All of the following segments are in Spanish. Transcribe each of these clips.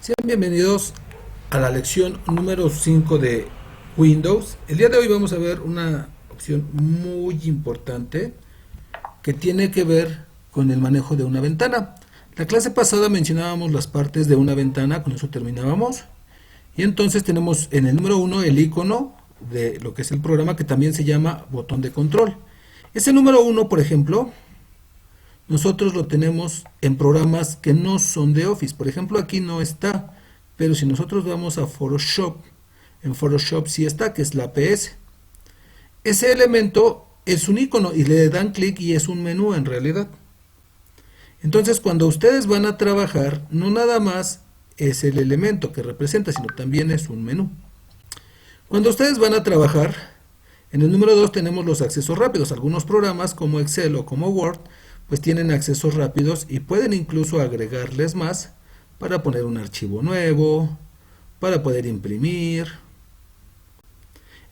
Sean bienvenidos a la lección número 5 de Windows. El día de hoy vamos a ver una opción muy importante que tiene que ver con el manejo de una ventana. La clase pasada mencionábamos las partes de una ventana, con eso terminábamos. Y entonces tenemos en el número 1 el icono de lo que es el programa, que también se llama botón de control. Ese número 1, por ejemplo, nosotros lo tenemos en programas que no son de Office. Por ejemplo, aquí no está, pero si nosotros vamos a Photoshop, en Photoshop sí está, que es la PS. Ese elemento es un icono y le dan clic y es un menú en realidad. Entonces, cuando ustedes van a trabajar, no nada más es el elemento que representa, sino también es un menú. Cuando ustedes van a trabajar, en el número 2 tenemos los accesos rápidos. Algunos programas como Excel o como Word pues tienen accesos rápidos y pueden incluso agregarles más para poner un archivo nuevo, para poder imprimir.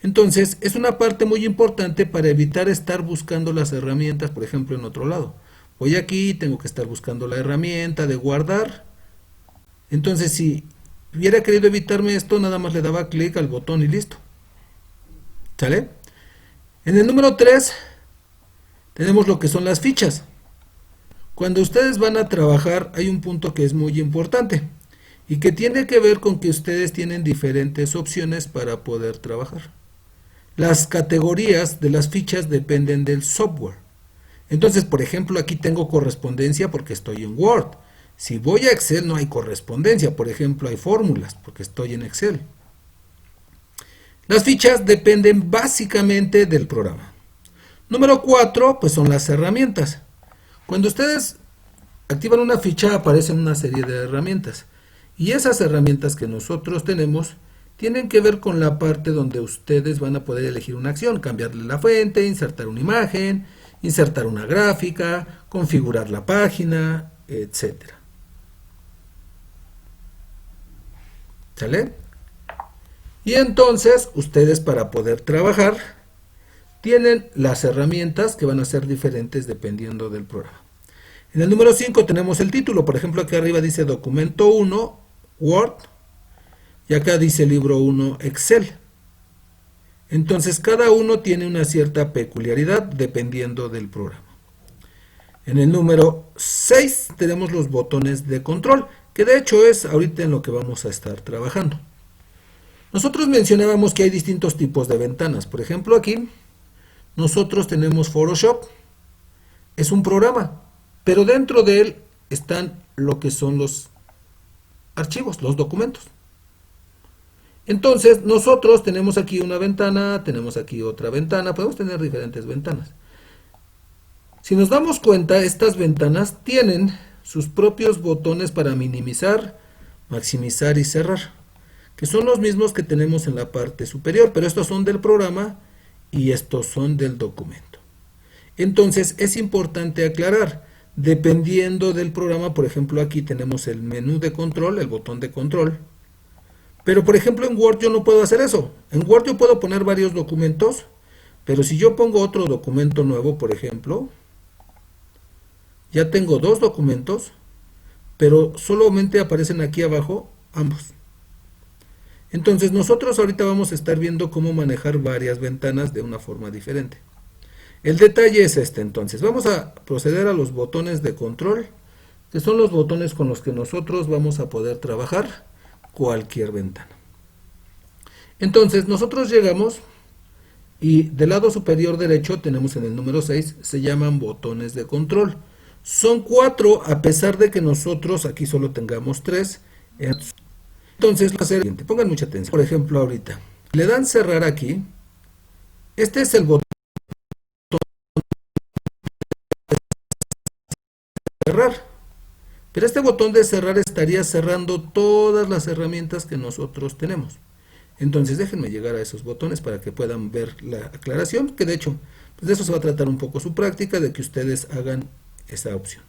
Entonces es una parte muy importante para evitar estar buscando las herramientas, por ejemplo, en otro lado. Voy aquí, tengo que estar buscando la herramienta de guardar. Entonces si hubiera querido evitarme esto, nada más le daba clic al botón y listo. ¿Sale? En el número 3 tenemos lo que son las fichas. Cuando ustedes van a trabajar hay un punto que es muy importante y que tiene que ver con que ustedes tienen diferentes opciones para poder trabajar. Las categorías de las fichas dependen del software. Entonces, por ejemplo, aquí tengo correspondencia porque estoy en Word. Si voy a Excel no hay correspondencia, por ejemplo, hay fórmulas porque estoy en Excel. Las fichas dependen básicamente del programa. Número 4, pues son las herramientas. Cuando ustedes activan una ficha aparecen una serie de herramientas y esas herramientas que nosotros tenemos tienen que ver con la parte donde ustedes van a poder elegir una acción, cambiarle la fuente, insertar una imagen, insertar una gráfica, configurar la página, etcétera. ¿Sale? Y entonces ustedes para poder trabajar tienen las herramientas que van a ser diferentes dependiendo del programa. En el número 5 tenemos el título, por ejemplo aquí arriba dice documento 1, Word, y acá dice libro 1, Excel. Entonces cada uno tiene una cierta peculiaridad dependiendo del programa. En el número 6 tenemos los botones de control, que de hecho es ahorita en lo que vamos a estar trabajando. Nosotros mencionábamos que hay distintos tipos de ventanas, por ejemplo aquí nosotros tenemos Photoshop, es un programa, pero dentro de él están lo que son los archivos, los documentos. Entonces nosotros tenemos aquí una ventana, tenemos aquí otra ventana, podemos tener diferentes ventanas. Si nos damos cuenta, estas ventanas tienen sus propios botones para minimizar, maximizar y cerrar, que son los mismos que tenemos en la parte superior, pero estos son del programa y estos son del documento. Entonces es importante aclarar, dependiendo del programa, por ejemplo aquí tenemos el menú de control, el botón de control, pero por ejemplo en Word yo no puedo hacer eso. En Word yo puedo poner varios documentos, pero si yo pongo otro documento nuevo, por ejemplo, ya tengo dos documentos, pero solamente aparecen aquí abajo ambos. Entonces nosotros ahorita vamos a estar viendo cómo manejar varias ventanas de una forma diferente. El detalle es este entonces. Vamos a proceder a los botones de control, que son los botones con los que nosotros vamos a poder trabajar cualquier ventana. Entonces nosotros llegamos y del lado superior derecho tenemos en el número 6, se llaman botones de control. Son 4 a pesar de que nosotros aquí solo tengamos 3. Entonces, lo siguiente, pongan mucha atención. Por ejemplo, ahorita, le dan cerrar aquí. Este es el botón de cerrar. Pero este botón de cerrar estaría cerrando todas las herramientas que nosotros tenemos. Entonces, déjenme llegar a esos botones para que puedan ver la aclaración, que de hecho, pues de eso se va a tratar un poco su práctica, de que ustedes hagan esa opción.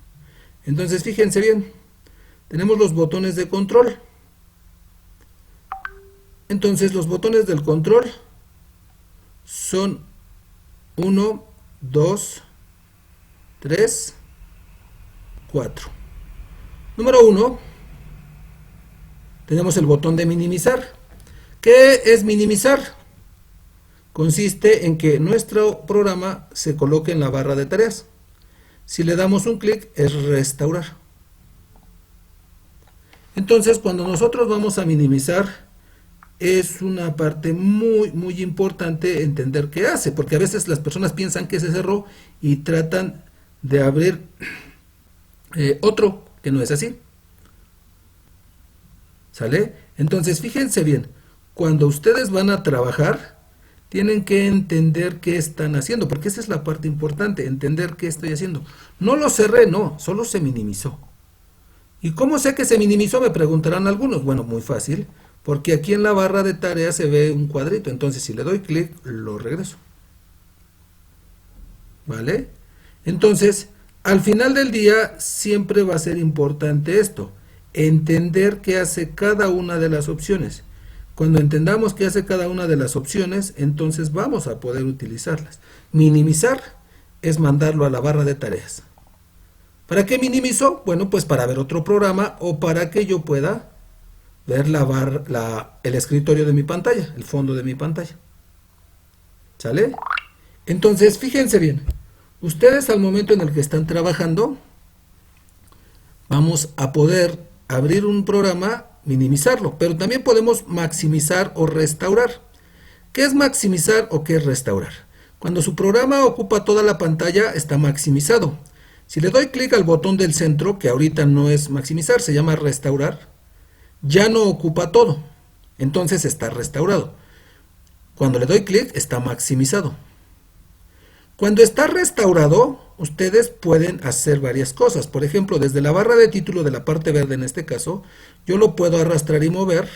Entonces, fíjense bien, tenemos los botones de control. Entonces los botones del control son 1, 2, 3, 4. Número 1 Tenemos el botón de minimizar. ¿Qué es minimizar? Consiste en que nuestro programa se coloque en la barra de tareas. Si le damos un clic, es restaurar. Entonces, cuando nosotros vamos a minimizar, es una parte muy importante entender qué hace, porque a veces las personas piensan que se cerró y tratan de abrir otro que no es así. ¿Sale? Entonces, fíjense bien, cuando ustedes van a trabajar, tienen que entender qué están haciendo, porque esa es la parte importante, entender qué estoy haciendo. No lo cerré, no, solo se minimizó. ¿Y cómo sé que se minimizó? Me preguntarán algunos. Bueno, muy fácil, porque aquí en la barra de tareas se ve un cuadrito, entonces si le doy clic, lo regreso. ¿Vale? Entonces, al final del día, siempre va a ser importante esto, entender qué hace cada una de las opciones. Cuando entendamos qué hace cada una de las opciones, entonces vamos a poder utilizarlas. Minimizar es mandarlo a la barra de tareas. ¿Para qué minimizo? Bueno, pues para ver otro programa o para que yo pueda ver el escritorio de mi pantalla, el fondo de mi pantalla. ¿Sale? Entonces, fíjense bien, ustedes al momento en el que están trabajando, vamos a poder abrir un programa, minimizarlo, pero también podemos maximizar o restaurar. ¿Qué es maximizar o qué es restaurar? Cuando su programa ocupa toda la pantalla, está maximizado. Si le doy clic al botón del centro, que ahorita no es maximizar, se llama restaurar, ya no ocupa todo, entonces está restaurado. Cuando le doy clic, está maximizado. Cuando está restaurado, ustedes pueden hacer varias cosas. Por ejemplo, desde la barra de título de la parte verde en este caso, yo lo puedo arrastrar y mover.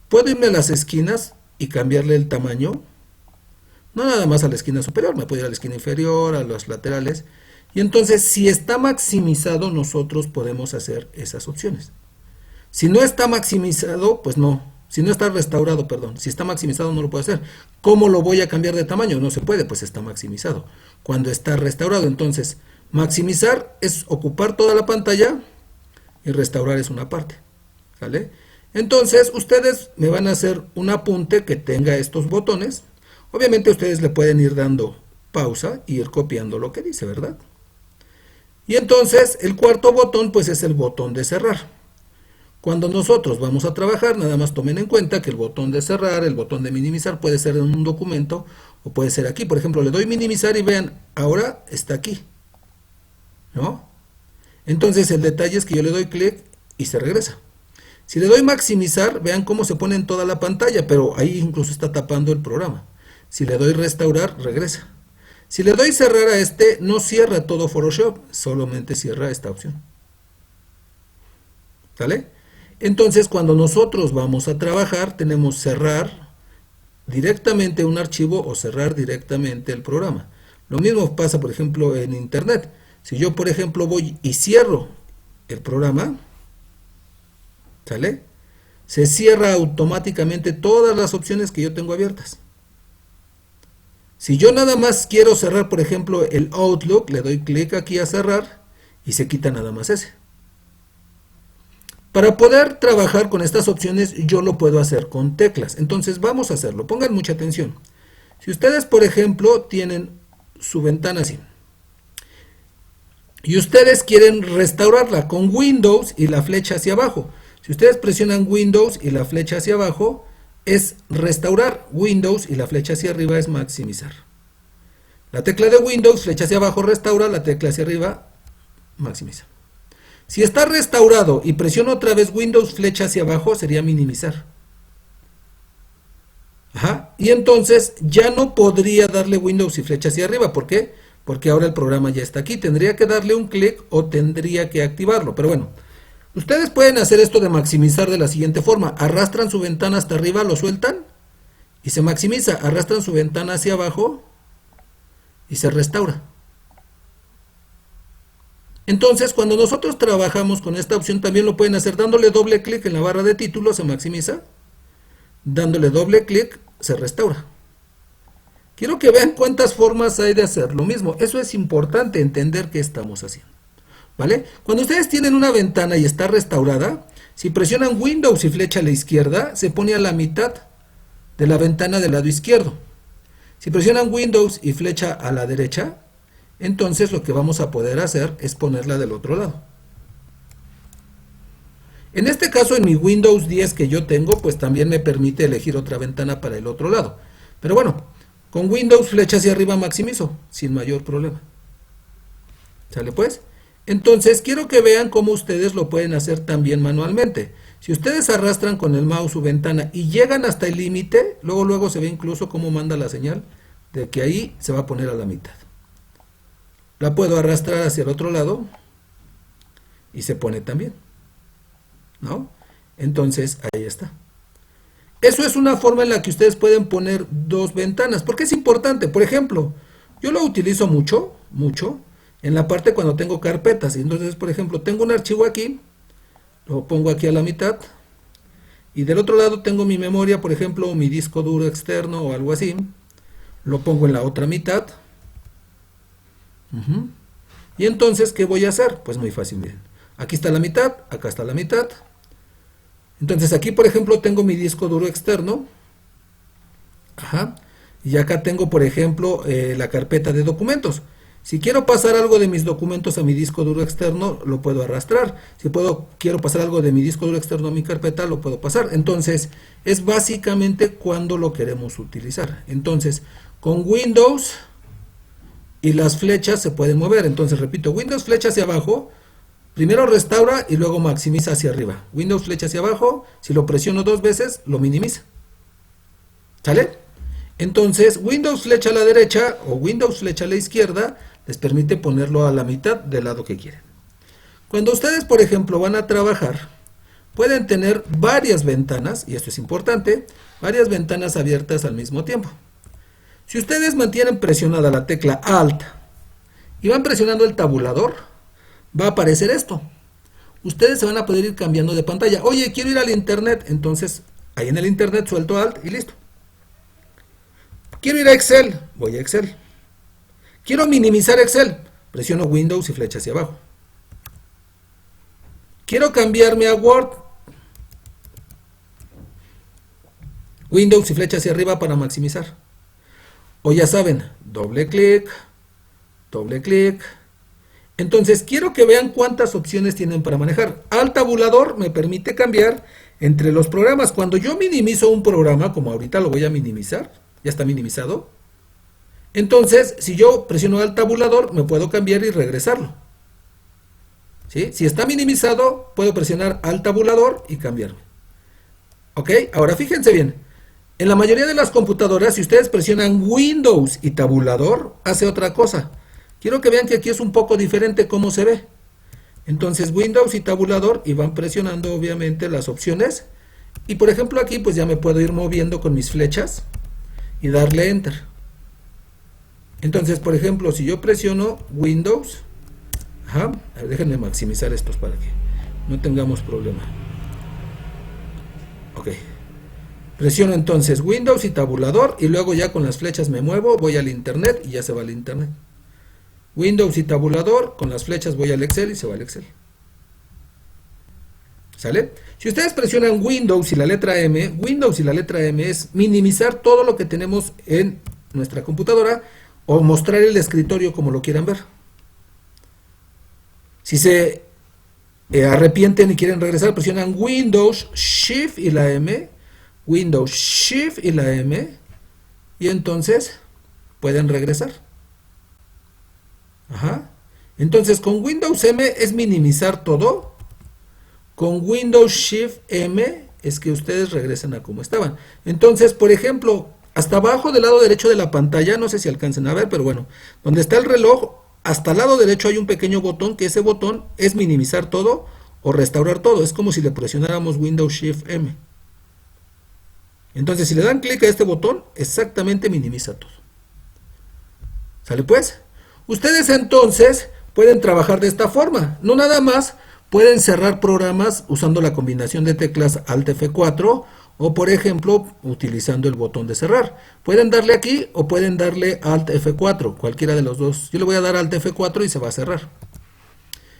Puedo irme a las esquinas y cambiarle el tamaño. No nada más a la esquina superior, me puedo ir a la esquina inferior, a los laterales. Y entonces, si está maximizado, nosotros podemos hacer esas opciones. Si no está maximizado, pues no. Si no está restaurado, perdón. Si está maximizado no lo puedo hacer. ¿Cómo lo voy a cambiar de tamaño? No se puede, pues está maximizado. Cuando está restaurado, entonces, maximizar es ocupar toda la pantalla y restaurar es una parte. ¿Sale? Entonces, ustedes me van a hacer un apunte que tenga estos botones. Obviamente ustedes le pueden ir dando pausa y ir copiando lo que dice, ¿verdad? Y entonces, el cuarto botón, pues es el botón de cerrar. Cuando nosotros vamos a trabajar, nada más tomen en cuenta que el botón de cerrar, el botón de minimizar puede ser en un documento o puede ser aquí. Por ejemplo, le doy minimizar y vean, ahora está aquí, ¿no? Entonces el detalle es que yo le doy clic y se regresa. Si le doy maximizar, vean cómo se pone en toda la pantalla, pero ahí incluso está tapando el programa. Si le doy restaurar, regresa. Si le doy cerrar a este, no cierra todo Photoshop, solamente cierra esta opción. ¿Sale? Entonces, cuando nosotros vamos a trabajar, tenemos cerrar directamente un archivo o cerrar directamente el programa. Lo mismo pasa, por ejemplo, en Internet. Si yo, por ejemplo, voy y cierro el programa, ¿sale? Se cierra automáticamente todas las opciones que yo tengo abiertas. Si yo nada más quiero cerrar, por ejemplo, el Outlook, le doy clic aquí a cerrar y se quita nada más ese. Para poder trabajar con estas opciones, yo lo puedo hacer con teclas. Entonces vamos a hacerlo. Pongan mucha atención. Si ustedes, por ejemplo, tienen su ventana así, y ustedes quieren restaurarla con Windows y la flecha hacia abajo. Si ustedes presionan Windows y la flecha hacia abajo, es restaurar. Windows y la flecha hacia arriba es maximizar. La tecla de Windows, flecha hacia abajo, restaura. La tecla hacia arriba, maximiza. Si está restaurado y presiono otra vez Windows, flecha hacia abajo, sería minimizar. Ajá. Y entonces ya no podría darle Windows y flecha hacia arriba. ¿Por qué? Porque ahora el programa ya está aquí. Tendría que darle un clic o tendría que activarlo. Pero bueno, ustedes pueden hacer esto de maximizar de la siguiente forma. Arrastran su ventana hasta arriba, lo sueltan y se maximiza. Arrastran su ventana hacia abajo y se restaura. Entonces, cuando nosotros trabajamos con esta opción, también lo pueden hacer dándole doble clic en la barra de título, se maximiza. Dándole doble clic, se restaura. Quiero que vean cuántas formas hay de hacer lo mismo. Eso es importante entender qué estamos haciendo. ¿Vale? Cuando ustedes tienen una ventana y está restaurada, Si presionan Windows y flecha a la izquierda, se pone a la mitad de la ventana del lado izquierdo. Si presionan Windows y flecha a la derecha, entonces lo que vamos a poder hacer es ponerla del otro lado. En este caso, en mi Windows 10 que yo tengo, pues también me permite elegir otra ventana para el otro lado. Pero bueno, con Windows flecha hacia arriba maximizo, sin mayor problema. ¿Sale pues? Entonces, quiero que vean cómo ustedes lo pueden hacer también manualmente. Si ustedes arrastran con el mouse su ventana y llegan hasta el límite, luego se ve incluso cómo manda la señal de que ahí se va a poner a la mitad. La puedo arrastrar hacia el otro lado y se pone también, ¿no? Entonces, ahí está. Eso es una forma en la que ustedes pueden poner dos ventanas, porque es importante. Por ejemplo, yo lo utilizo mucho en la parte cuando tengo carpetas. Entonces, por ejemplo, tengo un archivo aquí, lo pongo aquí a la mitad, y del otro lado tengo mi memoria, por ejemplo, mi disco duro externo o algo así, lo pongo en la otra mitad. Y entonces, ¿qué voy a hacer? Pues muy fácil, miren. Aquí está la mitad, acá está la mitad. Entonces aquí, por ejemplo, tengo mi disco duro externo. Y acá tengo, por ejemplo, la carpeta de documentos. Si quiero pasar algo de mis documentos a mi disco duro externo, lo puedo arrastrar. Si quiero pasar algo de mi disco duro externo a mi carpeta, lo puedo pasar. Entonces, es básicamente cuando lo queremos utilizar. Entonces, con Windows y las flechas se pueden mover. Entonces, repito, Windows flecha hacia abajo, primero restaura y luego maximiza hacia arriba. Windows flecha hacia abajo, si lo presiono dos veces, lo minimiza. ¿Sale? Entonces, Windows flecha a la derecha o Windows flecha a la izquierda les permite ponerlo a la mitad del lado que quieren. Cuando ustedes, por ejemplo, van a trabajar, pueden tener varias ventanas, y esto es importante, varias ventanas abiertas al mismo tiempo. Si ustedes mantienen presionada la tecla Alt y van presionando el tabulador, va a aparecer esto. Ustedes se van a poder ir cambiando de pantalla. Oye, quiero ir al internet, entonces ahí en el internet suelto Alt y listo. Quiero ir a Excel, voy a Excel. Quiero minimizar Excel, presiono Windows y flecha hacia abajo. Quiero cambiarme a Word, Windows y flecha hacia arriba para maximizar. O ya saben, doble clic. Entonces quiero que vean cuántas opciones tienen para manejar. Al tabulador me permite cambiar entre los programas. Cuando yo minimizo un programa, como ahorita lo voy a minimizar, ya está minimizado. Entonces, si yo presiono al tabulador, me puedo cambiar y regresarlo. ¿Sí? Si está minimizado, puedo presionar al tabulador y cambiarme. ¿Ok? Ahora fíjense bien. En la mayoría de las computadoras, si ustedes presionan Windows y tabulador, hace otra cosa. Quiero que vean que aquí es un poco diferente cómo se ve. Entonces, Windows y tabulador, y van presionando obviamente las opciones. Y por ejemplo aquí, pues ya me puedo ir moviendo con mis flechas y darle Enter. Entonces, por ejemplo, si yo presiono Windows, a ver, déjenme maximizar estos para que no tengamos problema. Ok. Presiono entonces Windows y tabulador y luego ya con las flechas me muevo, voy al internet y ya se va al internet. Windows y tabulador, con las flechas voy al Excel y se va al Excel. ¿Sale? Si ustedes presionan Windows y la letra M, Windows y la letra M es minimizar todo lo que tenemos en nuestra computadora o mostrar el escritorio como lo quieran ver. Si se arrepienten y quieren regresar, presionan Windows, Shift y la M, Windows, Shift y la M, y entonces pueden regresar. Entonces con Windows M es minimizar todo, con Windows Shift M es que ustedes regresen a como estaban. Entonces, por ejemplo, hasta abajo del lado derecho de la pantalla, no sé si alcancen a ver, pero bueno, donde está el reloj, hasta el lado derecho hay un pequeño botón, que ese botón es minimizar todo o restaurar todo. Es como si le presionáramos Windows Shift M. Entonces, si le dan clic a este botón, exactamente minimiza todo. ¿Sale pues? Ustedes entonces pueden trabajar de esta forma. No nada más pueden cerrar programas usando la combinación de teclas Alt F4 o por ejemplo utilizando el botón de cerrar. Pueden darle aquí o pueden darle Alt F4, cualquiera de los dos. Yo le voy a dar Alt F4 y se va a cerrar.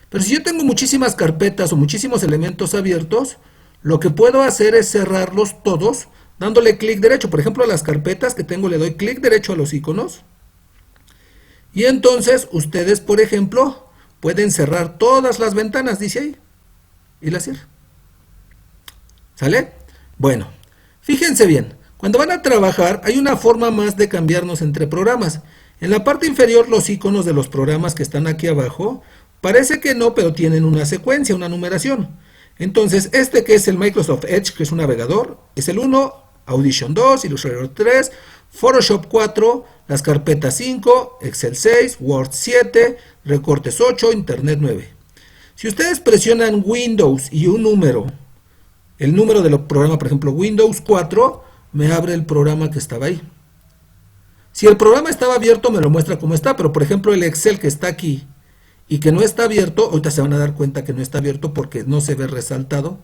Pero si yo tengo muchísimas carpetas o muchísimos elementos abiertos, lo que puedo hacer es cerrarlos todos dándole clic derecho. Por ejemplo, a las carpetas que tengo le doy clic derecho a los iconos. Y entonces ustedes, por ejemplo, pueden cerrar todas las ventanas, dice ahí. Y las cierran. ¿Sale? Bueno, fíjense bien. Cuando van a trabajar hay una forma más de cambiarnos entre programas. En la parte inferior los iconos de los programas que están aquí abajo, parece que no, pero tienen una secuencia, una numeración. Entonces, este que es el Microsoft Edge, que es un navegador, es el 1, Audition 2, Illustrator 3, Photoshop 4, las carpetas 5, Excel 6, Word 7, Recortes 8, Internet 9. Si ustedes presionan Windows y un número, el número del programa, por ejemplo, Windows 4, me abre el programa que estaba ahí. Si el programa estaba abierto, me lo muestra como está, pero por ejemplo el Excel que está aquí y que no está abierto, ahorita se van a dar cuenta que no está abierto porque no se ve resaltado.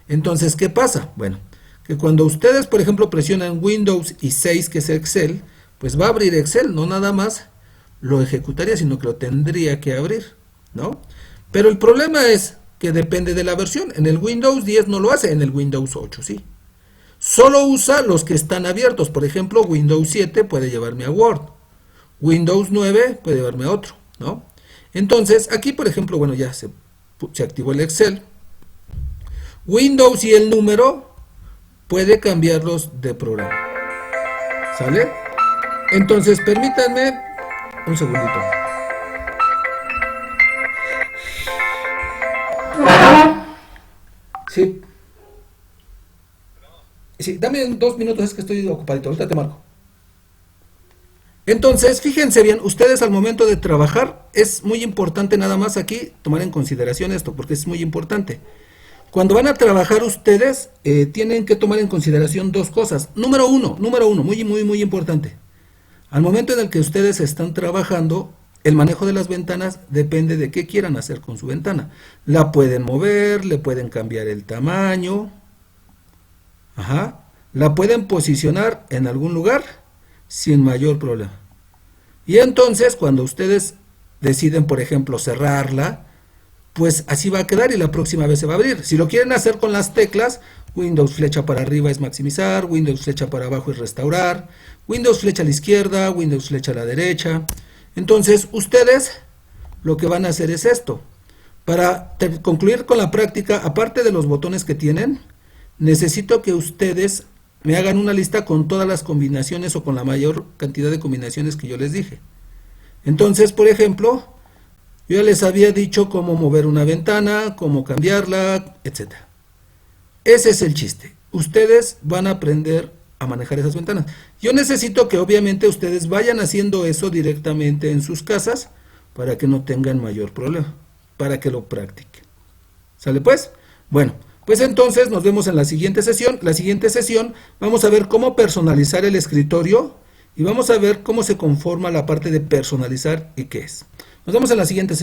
Entonces, ¿qué pasa? Bueno, que cuando ustedes, por ejemplo, presionan Windows y 6, que es Excel, pues va a abrir Excel, no nada más lo ejecutaría, sino que lo tendría que abrir, ¿no? Pero el problema es que depende de la versión. En el Windows 10 no lo hace, en el Windows 8 sí. Solo usa los que están abiertos. Por ejemplo, Windows 7 puede llevarme a Word. Windows 9 puede llevarme a otro, ¿no? Entonces, aquí, por ejemplo, bueno, ya se activó el Excel. Windows y el número puede cambiarlos de programa. ¿Sale? Entonces, permítanme un segundito. Sí. Sí, dame 2 minutos, es que estoy ocupadito, ahorita te marco. Entonces, fíjense bien, ustedes al momento de trabajar, es muy importante nada más aquí tomar en consideración esto, porque es muy importante. Cuando van a trabajar ustedes, tienen que tomar en consideración 2 cosas. Número uno, muy importante. Al momento en el que ustedes están trabajando, el manejo de las ventanas depende de qué quieran hacer con su ventana. La pueden mover, le pueden cambiar el tamaño. La pueden posicionar en algún lugar sin mayor problema. Y entonces cuando ustedes deciden, por ejemplo, cerrarla, pues así va a quedar y la próxima vez se va a abrir. Si lo quieren hacer con las teclas, Windows flecha para arriba es maximizar, Windows flecha para abajo es restaurar, Windows flecha a la izquierda, Windows flecha a la derecha. Entonces ustedes lo que van a hacer es esto. Para concluir con la práctica, aparte de los botones que tienen, necesito que ustedes me hagan una lista con todas las combinaciones o con la mayor cantidad de combinaciones que yo les dije. Entonces, por ejemplo, yo ya les había dicho cómo mover una ventana, cómo cambiarla, etc. Ese es el chiste. Ustedes van a aprender a manejar esas ventanas. Yo necesito que obviamente ustedes vayan haciendo eso directamente en sus casas para que no tengan mayor problema, para que lo practiquen. ¿Sale pues? Bueno. Pues entonces nos vemos en la siguiente sesión. La siguiente sesión vamos a ver cómo personalizar el escritorio y vamos a ver cómo se conforma la parte de personalizar y qué es. Nos vemos en la siguiente sesión.